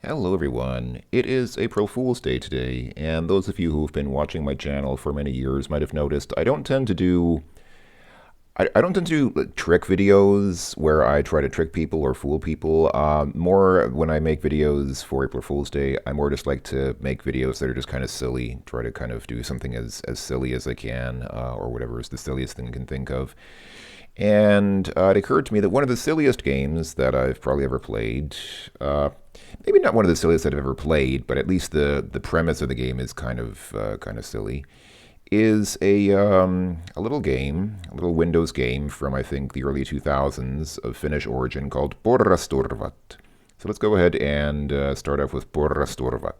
Hello everyone, it is April Fool's Day today, and those of you who've been watching my channel for many years might have noticed I don't tend to do trick videos where I try to trick people or fool people. More when I make videos for April Fool's Day, I more just like to make videos that are just kind of silly, try to kind of do something as silly as I can, or whatever is the silliest thing I can think of. And it occurred to me that one of the silliest games that I've probably ever played, maybe not one of the silliest that I've ever played, but at least the premise of the game is kind of silly, is a little game, a little Windows game from I think the early 2000s of Finnish origin called Porrasturvat. So let's go ahead and start off with Porrasturvat.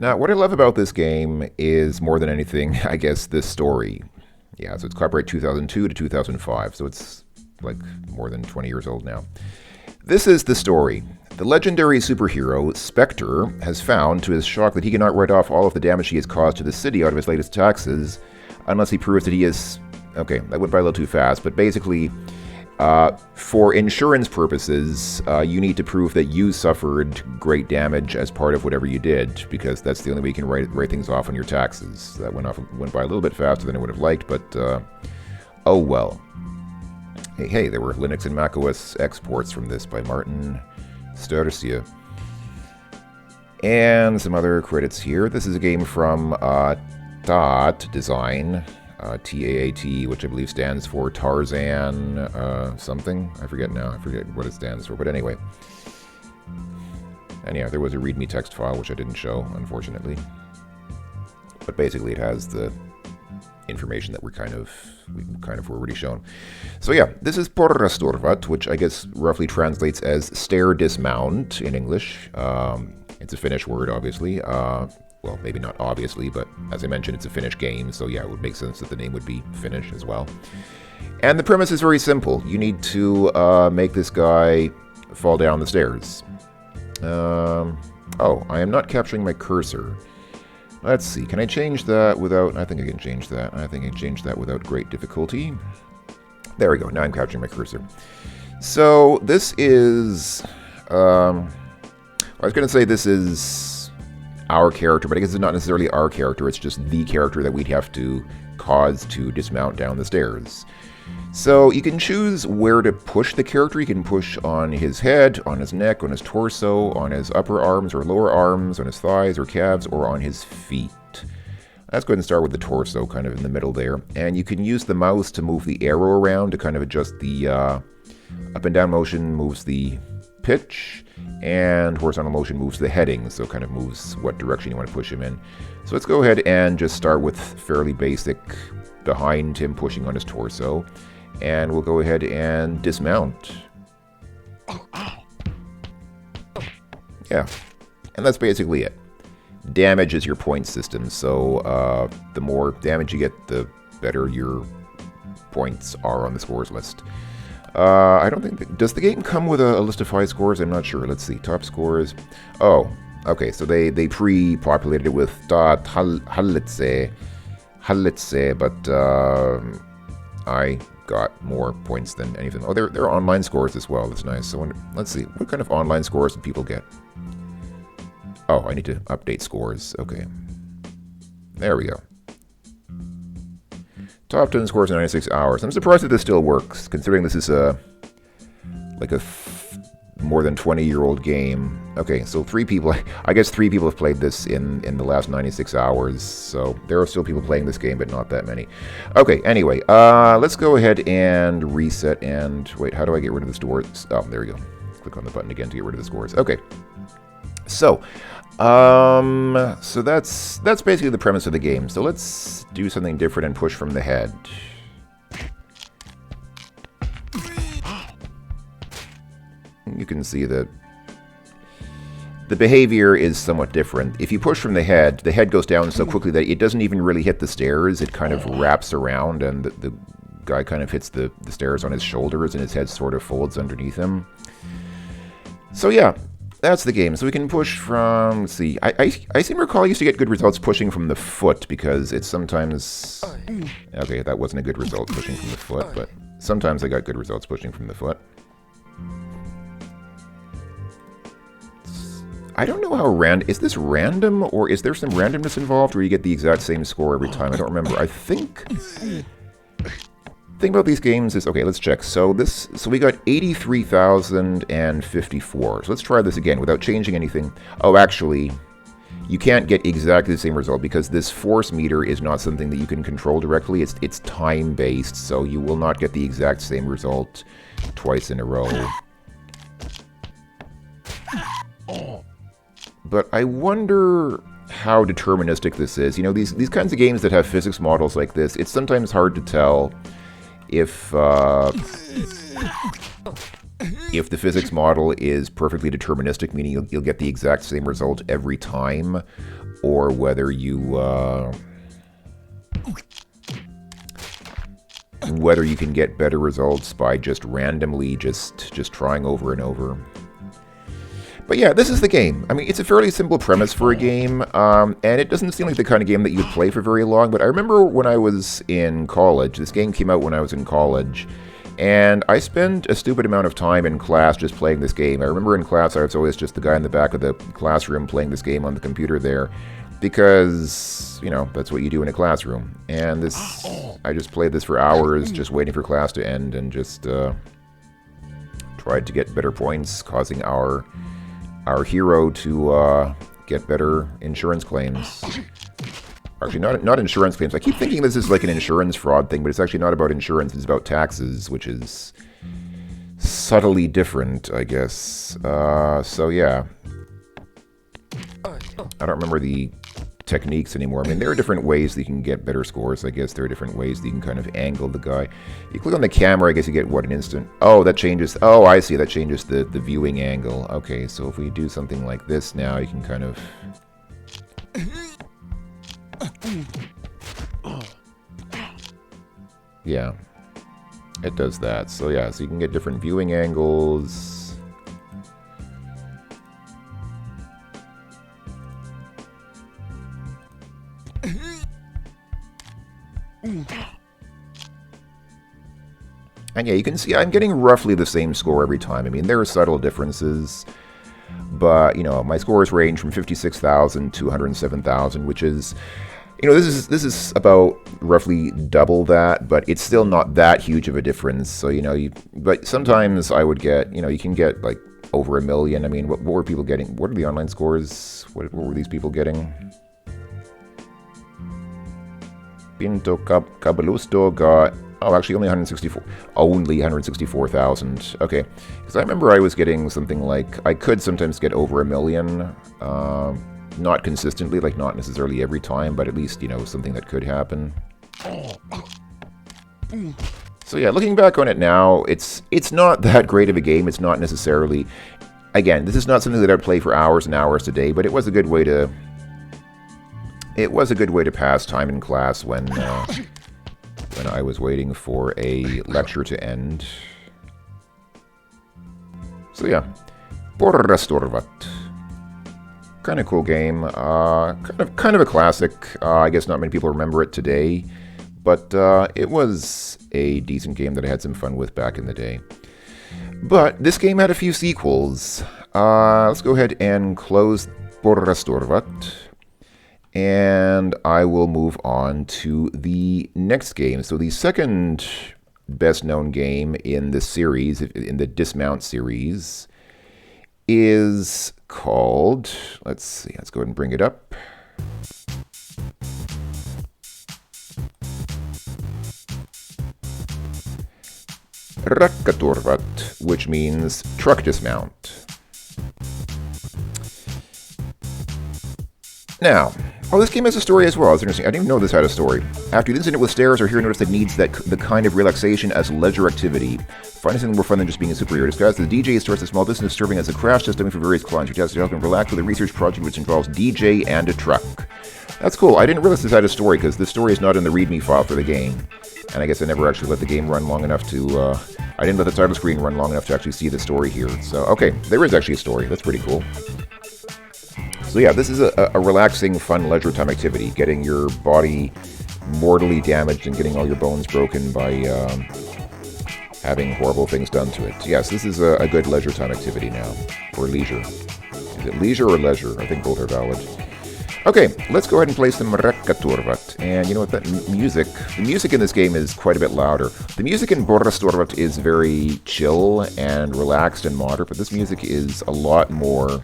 Now, what I love about this game is, more than anything, I guess, this story. Yeah, so it's copyright 2002 to 2005, so it's like more than 20 years old now. This is the story. The legendary superhero, Spectre, has found, to his shock, that he cannot write off all of the damage he has caused to the city out of his latest taxes, unless he proves that he is... Okay, that went by a little too fast, but basically, for insurance purposes, you need to prove that you suffered great damage as part of whatever you did, because that's the only way you can write things off on your taxes. That went by a little bit faster than I would have liked, but oh well. Hey, there were Linux and macOS exports from this by Martin Sturcia. And some other credits here. This is a game from TAAT Design, TAAT, which I believe stands for Tarzan something. I forget now. I forget what it stands for. But anyway. And yeah, there was a README text file, which I didn't show, unfortunately. But basically it has the information that we've kind of already shown. So yeah, this is Porrasturvat, which I guess roughly translates as stair dismount in English. It's a Finnish word, obviously. Well, maybe not obviously, but as I mentioned, it's a Finnish game, so yeah, it would make sense that the name would be Finnish as well. And the premise is very simple. You need to make this guy fall down the stairs. Oh, I am not capturing my cursor. Let's see, can I change that without... I think I can change that. I think I can change that without great difficulty. There we go, now I'm capturing my cursor. So, this is... I was going to say this is our character, but I guess it's not necessarily our character, it's just the character that we'd have to cause to dismount down the stairs. So you can choose where to push the character. You can push on his head, on his neck, on his torso, on his upper arms or lower arms, on his thighs or calves, or on his feet. Let's go ahead and start with the torso, kind of in the middle there. And you can use the mouse to move the arrow around to kind of adjust the up and down motion, moves the pitch, and horizontal motion moves the heading, so kind of moves what direction you want to push him in. So let's go ahead and just start with fairly basic behind him pushing on his torso. And we'll go ahead and dismount. Yeah, and that's basically it. Damage is your point system, so the more damage you get, the better your points are on the scores list. I don't think... Does the game come with a list of high scores? I'm not sure. Let's see. Top scores. Oh, okay, so they pre-populated it with Hallitse, but I got more points than anything. Oh, there are online scores as well. That's nice. So let's see. What kind of online scores do people get? Oh, I need to update scores. Okay. There we go. Top 10 scores in 96 hours. I'm surprised that this still works, considering this is like a more than 20-year-old game. Okay, so 3 people, I guess 3 people have played this in the last 96 hours, so there are still people playing this game, but not that many. Okay, anyway, let's go ahead and reset and... Wait, how do I get rid of the scores? Oh, there we go. Click on the button again to get rid of the scores. Okay. So, so that's basically the premise of the game. So let's do something different and push from the head. You can see that the behavior is somewhat different. If you push from the head goes down so quickly that it doesn't even really hit the stairs. It kind of wraps around, and the guy kind of hits the stairs on his shoulders, and his head sort of folds underneath him. So yeah, that's the game. So we can push from... Let's see. I seem to recall I used to get good results pushing from the foot, because it's sometimes... Okay, that wasn't a good result, pushing from the foot, but Sometimes I got good results pushing from the foot. I don't know how is this random, or is there some randomness involved where you get the exact same score every time? I don't remember. I think... thing about these games is, okay, let's check. So we got 83,054. So let's try this again without changing anything. Oh, actually, you can't get exactly the same result because this force meter is not something that you can control directly. It's time-based, so you will not get the exact same result twice in a row. But I wonder how deterministic this is. You know, these kinds of games that have physics models like this, it's sometimes hard to tell if the physics model is perfectly deterministic, meaning you'll get the exact same result every time, or whether you can get better results by just randomly just trying over and over. But yeah, this is the game. I mean, it's a fairly simple premise for a game, and it doesn't seem like the kind of game that you'd play for very long, but I remember when I was in college, this game came out when I was in college, and I spent a stupid amount of time in class just playing this game. I remember in class I was always just the guy in the back of the classroom playing this game on the computer there, because, you know, that's what you do in a classroom. And I just played this for hours, just waiting for class to end, and just tried to get better points, causing our hero to get better insurance claims. Actually, not insurance claims. I keep thinking this is like an insurance fraud thing, but it's actually not about insurance. It's about taxes, which is subtly different, I guess. So yeah. I don't remember the techniques anymore. I mean, there are different ways that you can get better scores, I guess. There are different ways that you can kind of angle the guy. You click on the camera, I guess you get, what, an instant? Oh, that changes... Oh, I see. That changes the viewing angle. Okay, so if we do something like this now, you can kind of... Yeah. It does that. So yeah, so you can get different viewing angles... And yeah, you can see I'm getting roughly the same score every time. I mean, there are subtle differences, but, you know, my scores range from 56,000 to 107,000, which is, you know, this is about roughly double that, but it's still not that huge of a difference. So, you know, but sometimes I would get, you know, you can get like over 1 million. I mean, what were people getting? What are the online scores? What were these people getting? Pinto Cabalusto got... Oh, actually, only 164,000. Okay, because I remember I was getting something like... I could sometimes get over 1 million. Not consistently, like not necessarily every time, but at least, you know, something that could happen. So yeah, looking back on it now, it's not that great of a game. It's not necessarily... Again, this is not something that I'd play for hours and hours a day, but it was a good way to... It was a good way to pass time in class when I was waiting for a lecture to end. So yeah, Porrastorvat. Kind of cool game. Kind of a classic. I guess not many people remember it today, but it was a decent game that I had some fun with back in the day. But this game had a few sequels. Let's go ahead and close Porrastorvat. And I will move on to the next game. So the second best-known game in the series, in the Dismount series, is called... Let's see, let's go ahead and bring it up. Rakkaturvat, which means truck dismount. Now... Oh, this game has a story as well. It's interesting. I didn't even know this had a story. After the incident with stairs, our hero noticed that needs the kind of relaxation as leisure activity. Finding something more fun than just being a superhero. Disguised as a DJ, starts a small business serving as a crash test dummy for various clients. Your task is to help him relax with a research project which involves DJ and a truck. That's cool. I didn't realize this had a story because this story is not in the README file for the game. And I guess I never actually let the game run long enough to... I didn't let the title screen run long enough to actually see the story here. So, okay, there is actually a story. That's pretty cool. So yeah, this is a relaxing, fun leisure time activity. Getting your body mortally damaged and getting all your bones broken by having horrible things done to it. Yes, this is a good leisure time activity now. Or leisure. Is it leisure or leisure? I think both are valid. Okay, let's go ahead and play some Rekkaturvat. And you know what, the music in this game is quite a bit louder. The music in Borasturvat is very chill and relaxed and moderate, but this music is a lot more,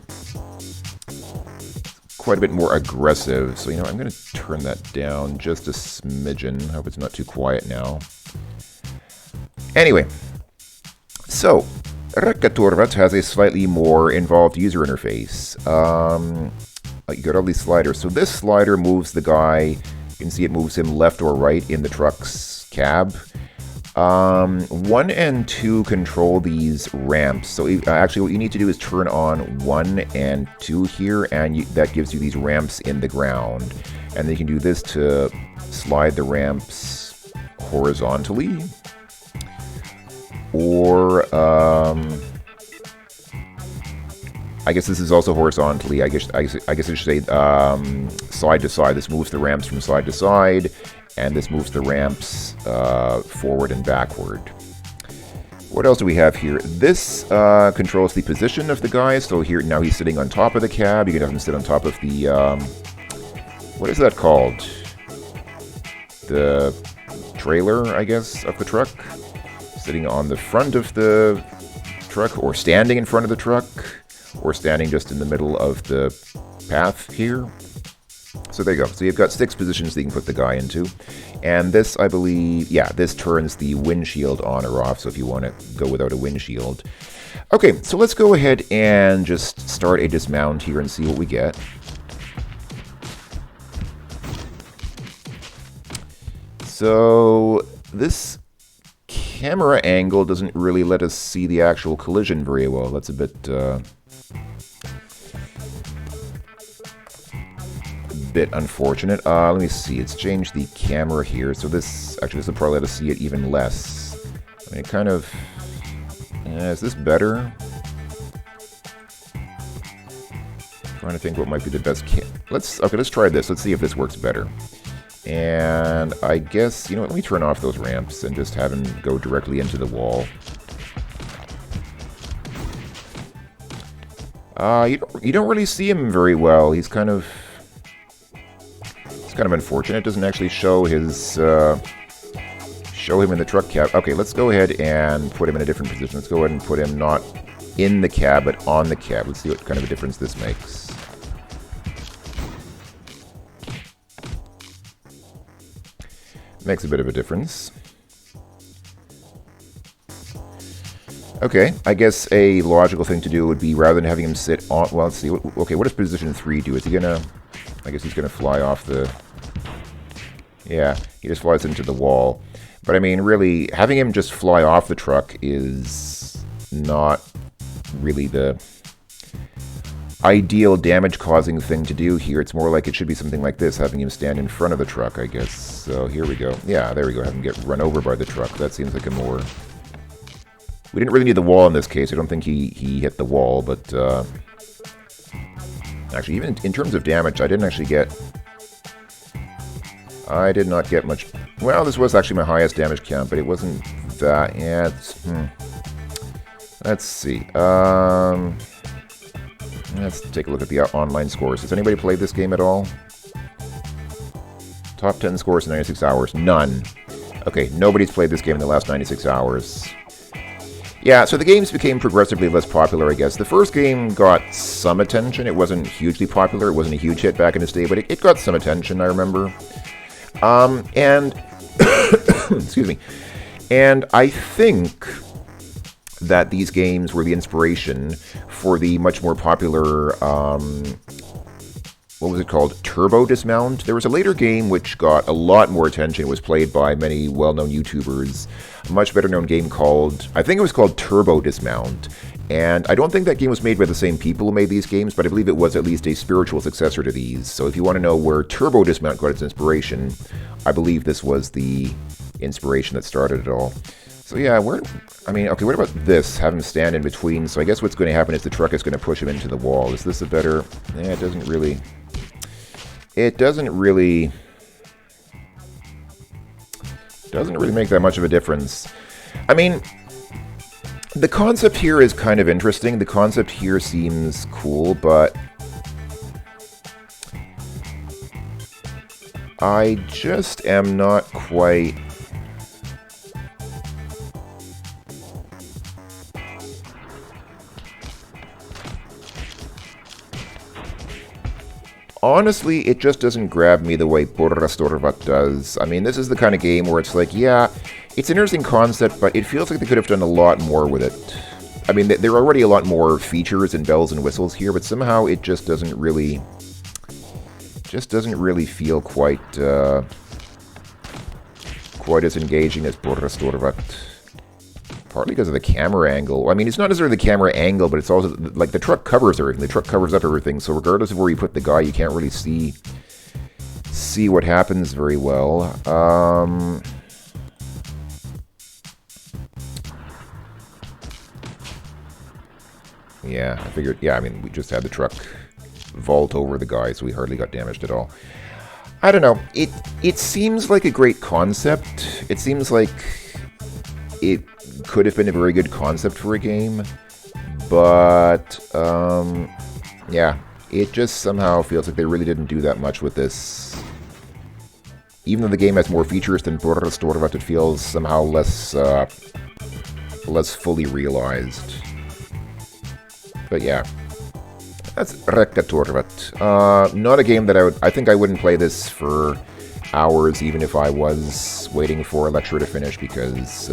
quite a bit more aggressive. So, you know, I'm going to turn that down just a smidgen. Hope it's not too quiet now. Anyway, so Rekkaturvat has a slightly more involved user interface. You got all these sliders. So this slider moves the guy. You can see it moves him left or right in the truck's cab. 1 and 2 control these ramps. So actually what you need to do is turn on 1 and 2 here, and that gives you these ramps in the ground. And then you can do this to slide the ramps horizontally. Or, I guess this is also horizontally. I guess I should say side to side. This moves the ramps from side to side, and this moves the ramps forward and backward. What else do we have here? This controls the position of the guy. So here now he's sitting on top of the cab. You can have him sit on top of the what is that called? The trailer, I guess, of the truck. Sitting on the front of the truck, or standing in front of the truck, or standing just in the middle of the path here. So there you go. So you've got 6 positions that you can put the guy into. And this, I believe, yeah, this turns the windshield on or off, so if you want to go without a windshield. Okay, so let's go ahead and just start a dismount here and see what we get. So this camera angle doesn't really let us see the actual collision very well. That's a bit unfortunate. Let me see. It's changed the camera here, so this will probably let us see it even less. I mean, it kind of... is this better? Trying to think what might be the best... Let's try this. Let's see if this works better. And I guess, you know what, let me turn off those ramps and just have him go directly into the wall. You don't really see him very well. He's kind of unfortunate. It doesn't actually show his show him in the truck cab. Okay, let's go ahead and put him in a different position. Let's go ahead and put him not in the cab, but on the cab. Let's see what kind of a difference this makes. Makes a bit of a difference. Okay, I guess a logical thing to do would be, rather than having him sit on... Well, let's see. Okay, what does position 3 do? Is he gonna... I guess he's gonna fly off the... Yeah, he just flies into the wall. But I mean, really, having him just fly off the truck is not really the ideal damage-causing thing to do here. It's more like it should be something like this, having him stand in front of the truck, I guess. So here we go. Yeah, there we go. Have him get run over by the truck. That seems like a more... We didn't really need the wall in this case. I don't think he hit the wall, but... Actually, even in terms of damage, I didn't actually get... I did not get much... Well, this was actually my highest damage count, but it wasn't that... Yeah, it's... Let's see. Let's take a look at the online scores. Has anybody played this game at all? Top 10 scores in 96 hours. None. Okay, nobody's played this game in the last 96 hours. Yeah, so the games became progressively less popular, I guess. The first game got some attention. It wasn't hugely popular. It wasn't a huge hit back in its day, but it got some attention, I remember. And... excuse me. And I think that these games were the inspiration for the much more popular, what was it called? Turbo Dismount? There was a later game which got a lot more attention. It was played by many well-known YouTubers. A much better-known game called, I think it was called Turbo Dismount. And I don't think that game was made by the same people who made these games, but I believe it was at least a spiritual successor to these. So if you want to know where Turbo Dismount got its inspiration, I believe this was the inspiration that started it all. So yeah, okay, what about this? Have him stand in between. So I guess what's going to happen is the truck is going to push him into the wall. Is this a better... Yeah, it doesn't really make that much of a difference. I mean, The concept here is kind of interesting. The concept here seems cool, but I just am not quite... Honestly, it just doesn't grab me the way Porra Storvat does. I mean, this is the kind of game where it's like, yeah, it's an interesting concept, but it feels like they could have done a lot more with it. I mean, there are already a lot more features and bells and whistles here, but somehow it just doesn't really feel quite as engaging as Porra Storvat. Partly because of the camera angle. I mean, it's not necessarily the camera angle, but it's also, like, the truck covers everything. The truck covers up everything, so regardless of where you put the guy, you can't really see what happens very well. Yeah, I figured, yeah, I mean, we just had the truck vault over the guy, so we hardly got damaged at all. I don't know. It seems like a great concept. It seems like it could have been a very good concept for a game, but yeah, it just somehow feels like they really didn't do that much with this. Even though the game has more features than Porra Storvat, it feels somehow less fully realized. But yeah, that's Rekka Torvat. Not a game that I think I wouldn't play this for hours, even if I was waiting for a lecture to finish, because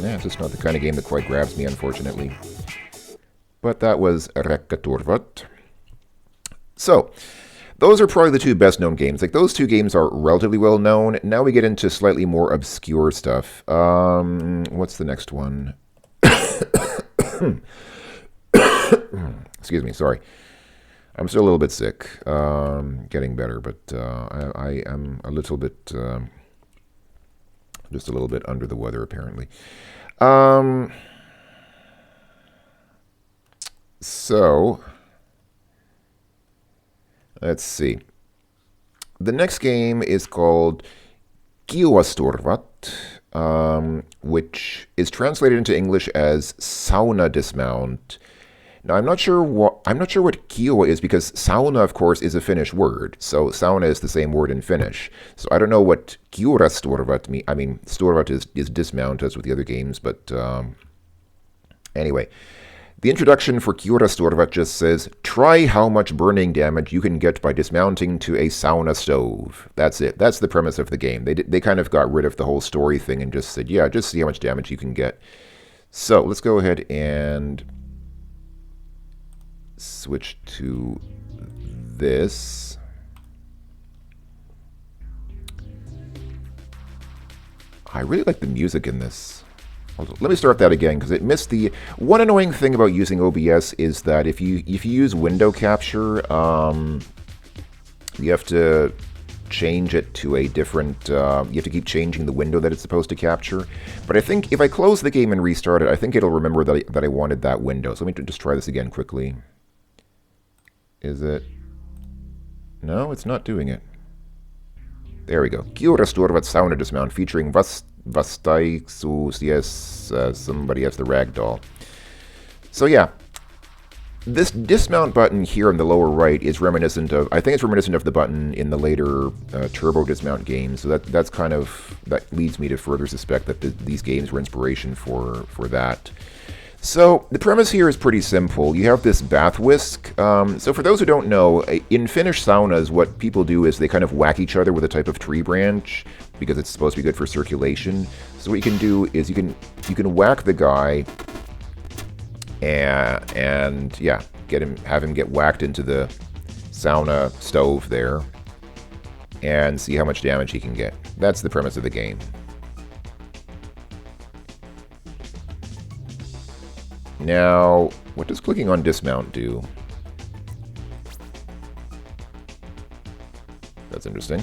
yeah, it's just not the kind of game that quite grabs me, unfortunately. But that was Rekka Torvat. So, those are probably the two best-known games. Like, those two games are relatively well-known. Now we get into slightly more obscure stuff. What's the next one? Excuse me, sorry. I'm still a little bit sick. Getting better, but I am a little bit... just a little bit under the weather, apparently. So, let's see. The next game is called Kiuasturvat, which is translated into English as Sauna Dismount. Now, I'm not sure what Kiowa is, because sauna, of course, is a Finnish word. So sauna is the same word in Finnish. So I don't know what Kiurasturvat means. I mean, Storvat is dismount, as with the other games, but anyway. The introduction for Kiurasturvat just says, try how much burning damage you can get by dismounting to a sauna stove. That's it. That's the premise of the game. They kind of got rid of the whole story thing and just said, yeah, just see how much damage you can get. So let's go ahead and switch to this. I really like the music in this. Let me start that again, because it missed the... One annoying thing about using OBS is that if you use window capture, you have to change it to a different... you have to keep changing the window that it's supposed to capture. But I think if I close the game and restart it, I think it'll remember that I wanted that window. So let me just try this again quickly. Is it? No, it's not doing it. There we go. Kiurasturvat Sauna Dismount featuring Vastaiksus. Yes, somebody has the ragdoll. So yeah, this dismount button here on the lower right is reminiscent of, I think it's reminiscent of the button in the later Turbo Dismount games. So that leads me to further suspect that these games were inspiration for that. So, the premise here is pretty simple. You have this bath whisk. So for those who don't know, in Finnish saunas, what people do is they kind of whack each other with a type of tree branch, because it's supposed to be good for circulation. So what you can do is you can whack the guy, and yeah, have him get whacked into the sauna stove there, and see how much damage he can get. That's the premise of the game. Now, what does clicking on dismount do? That's interesting.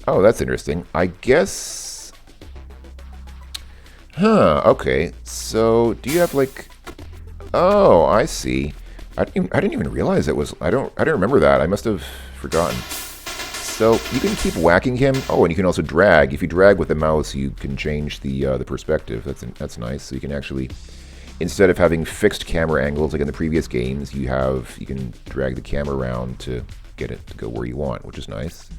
Oh, that's interesting. I guess... Huh, okay. So, do you have, like... Oh, I see. I didn't even realize it was... I don't remember that. I must have forgotten. So you can keep whacking him. Oh, and you can also drag. If you drag with the mouse, you can change the perspective. That's nice. So you can actually, instead of having fixed camera angles like in the previous games, you can drag the camera around to get it to go where you want, which is nice.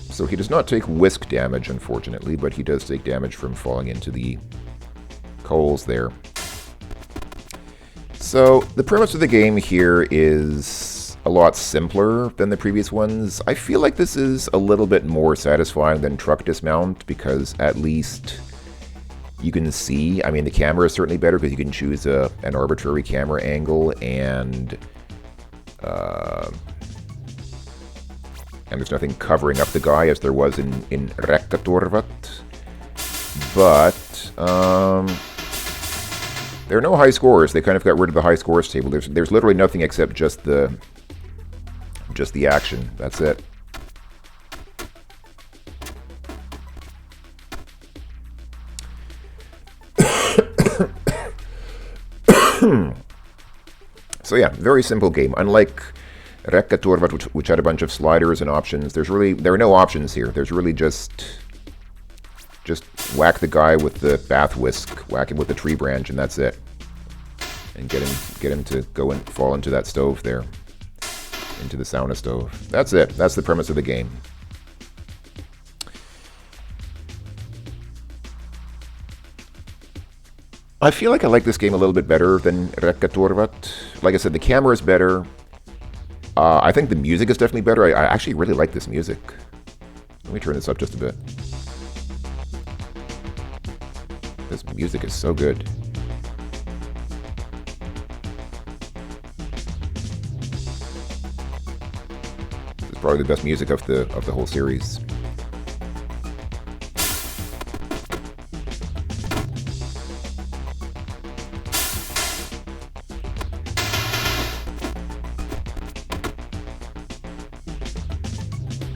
So he does not take whisk damage, unfortunately, but he does take damage from falling into the coals there. So the premise of the game here is a lot simpler than the previous ones. I feel like this is a little bit more satisfying than Truck Dismount because at least you can see. I mean, the camera is certainly better because you can choose an arbitrary camera angle and there's nothing covering up the guy as there was in Rekkaturvat. But there are no high scores. They kind of got rid of the high scores table. There's literally nothing except just the action. That's it. So yeah, very simple game. Unlike Rekkaturvat, which had a bunch of sliders and options, there are no options here. There's really just whack the guy with the bath whisk, whack him with the tree branch, and that's it. And get him to go and fall into that stove there, into the sauna stove. That's it. That's the premise of the game. I feel like I like this game a little bit better than Rekkaturvat. Like I said, the camera is better. I think the music is definitely better. I actually really like this music. Let me turn this up just a bit. This music is so good. This is probably the best music of the whole series.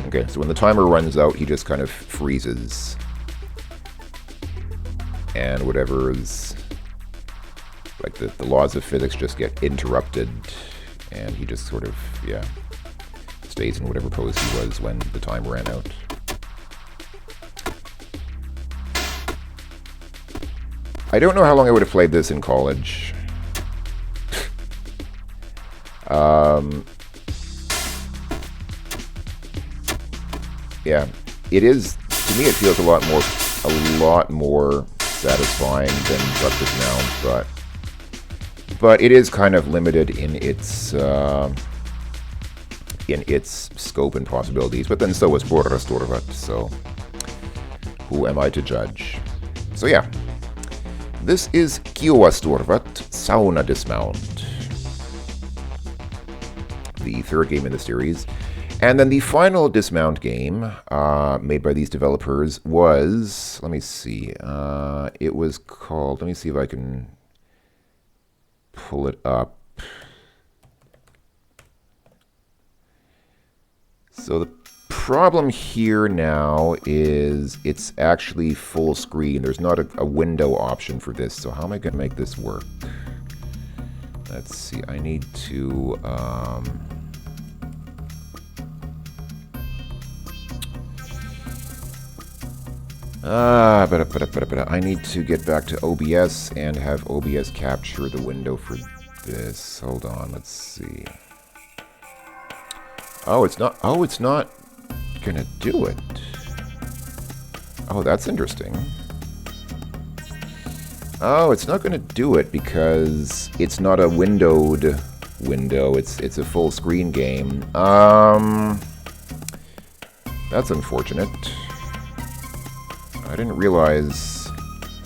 Okay, so when the timer runs out, he just kind of freezes. And whatever is... like the laws of physics just get interrupted. And he just sort of, yeah, stays in whatever pose he was when the time ran out. I don't know how long I would have played this in college. Yeah, it is, to me it feels a lot more satisfying than Truck Dismount, but it is kind of limited in its scope and possibilities, but then so is Rekkaturvat, so who am I to judge? So yeah, this is Rekkaturvat Sauna Dismount, the third game in the series. And then the final Dismount game made by these developers was, let me see, it was called, let me see if I can pull it up. So the problem here now is it's actually full screen. There's not a window option for this, so how am I going to make this work? Let's see, I need to... I need to get back to OBS and have OBS capture the window for this. Hold on, let's see. Oh, it's not gonna do it. Oh, that's interesting. Oh, it's not gonna do it because it's not a windowed window. It's a full screen game. That's unfortunate. I didn't realize...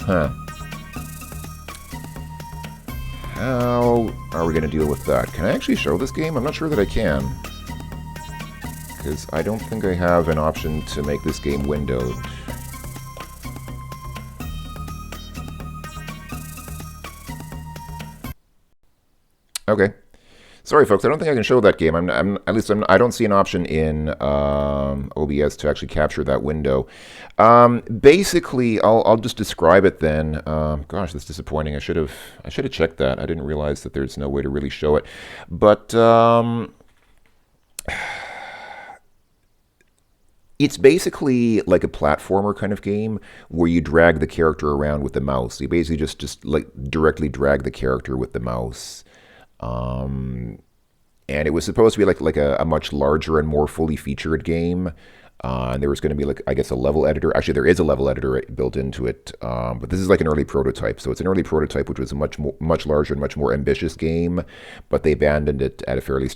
Huh. How are we going to deal with that? Can I actually show this game? I'm not sure that I can. Because I don't think I have an option to make this game windowed. Okay. Sorry, folks. I don't think I can show that game. I don't see an option in OBS to actually capture that window. Basically, I'll just describe it then. Gosh, that's disappointing. I should have checked that. I didn't realize that there's no way to really show it. But it's basically like a platformer kind of game where you drag the character around with the mouse. You basically just like directly drag the character with the mouse. And it was supposed to be like a much larger and more fully featured game. And there was going to be like, I guess, a level editor. Actually, there is a level editor built into it, but this is like an early prototype. So it's an early prototype, which was a much larger and much more ambitious game, but they abandoned it at a fairly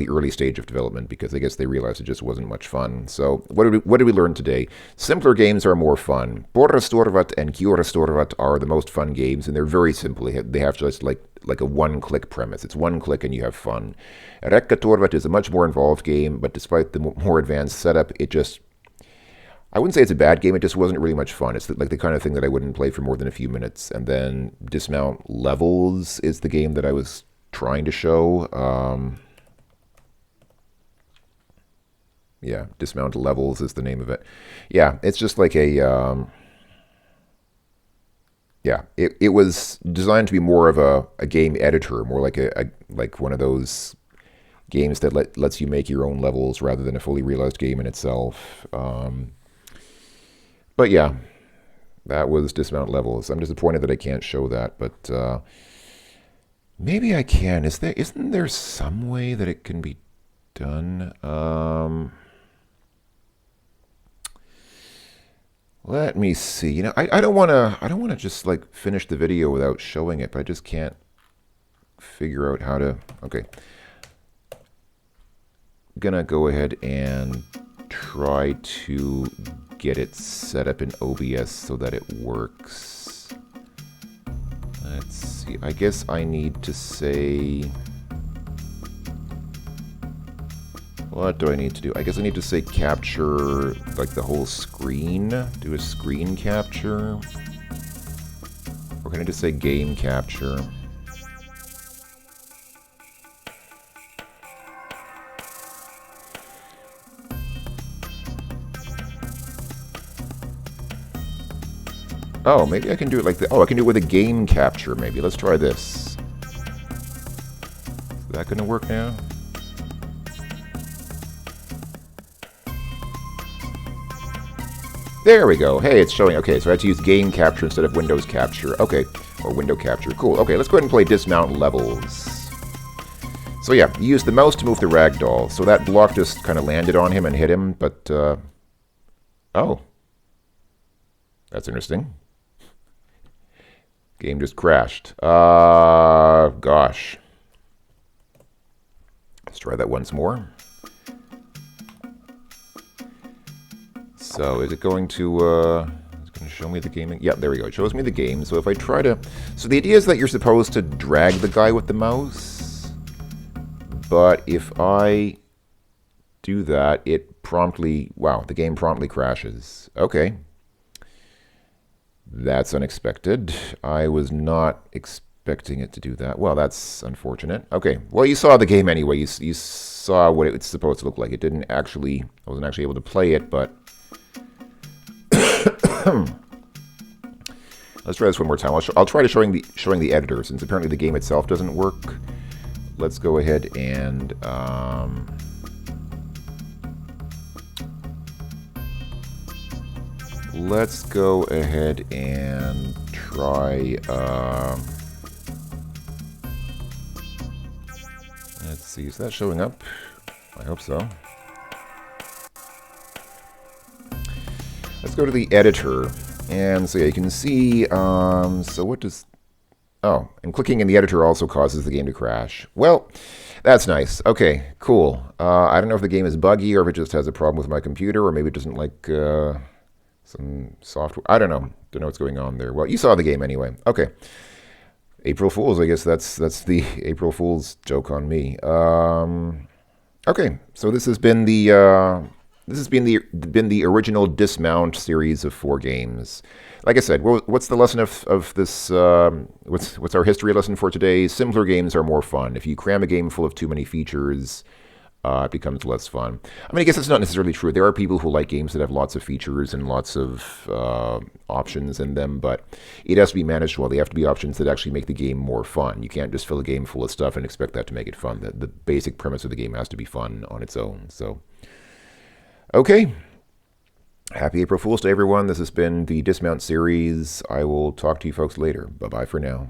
early stage of development because I guess they realized it just wasn't much fun. So what did we learn today? Simpler games are more fun. Borrestorvat and Kjorastorvat are the most fun games, and they're very simple. They have just like a one-click premise. It's one click and you have fun. Rekkatorvat is a much more involved game, but despite the more advanced setup, I wouldn't say it's a bad game, it just wasn't really much fun. It's like the kind of thing that I wouldn't play for more than a few minutes. And then Dismount Levels is the game that I was trying to show. Yeah, Dismount Levels is the name of it. Yeah, it's just like a... yeah, it was designed to be more of a game editor, more like like one of those games that lets you make your own levels rather than a fully realized game in itself. But yeah, that was Dismount Levels. I'm disappointed that I can't show that, but maybe I can. Isn't there some way that it can be done? Let me see. You know, I don't want to just like finish the video without showing it, but I just can't figure out how to. Okay. Gonna go ahead and try to get it set up in OBS so that it works. Let's see. I guess I need to say... What do I need to do? I guess I need to say capture like the whole screen. Do a screen capture. Or can I just say game capture? Oh, maybe I can do it like that. Oh, I can do it with a game capture, maybe. Let's try this. Is that going to work now? There we go. Hey, it's showing. Okay, so I have to use game capture instead of Windows capture. Okay, or window capture. Cool. Okay, let's go ahead and play Dismount Levels. So yeah, you use the mouse to move the ragdoll. So that block just kind of landed on him and hit him, but... oh. That's interesting. Game just crashed. Gosh. Let's try that once more. So is it going to show me the gaming? Yeah, there we go. It shows me the game. So if I try to... So the idea is that you're supposed to drag the guy with the mouse. But if I do that, it promptly... Wow, the game promptly crashes. Okay. That's unexpected. I was not expecting it to do that. Well, that's unfortunate. Okay. Well, you saw the game anyway. You saw what it's supposed to look like. It didn't actually... I wasn't actually able to play it, but... Let's try this one more time. I'll try to showing the editor, since apparently the game itself doesn't work. Let's go ahead and... let's go ahead and try... let's see, is that showing up? I hope so. Let's go to the editor. And so yeah, you can see, so what does... Oh, and clicking in the editor also causes the game to crash. Well, that's nice. Okay, cool. I don't know if the game is buggy or if it just has a problem with my computer, or maybe it doesn't like some software. I don't know. Don't know what's going on there. Well, you saw the game anyway. Okay. April Fools, I guess that's the April Fools joke on me. Okay, so this has been the This has been the original Dismount series of 4 games. Like I said, what's the lesson of this? What's our history lesson for today? Simpler games are more fun. If you cram a game full of too many features, it becomes less fun. I mean, I guess it's not necessarily true. There are people who like games that have lots of features and lots of options in them, but it has to be managed well. They have to be options that actually make the game more fun. You can't just fill a game full of stuff and expect that to make it fun. The basic premise of the game has to be fun on its own. So, okay. Happy April Fool's Day, everyone. This has been the Dismount series. I will talk to you folks later. Bye-bye for now.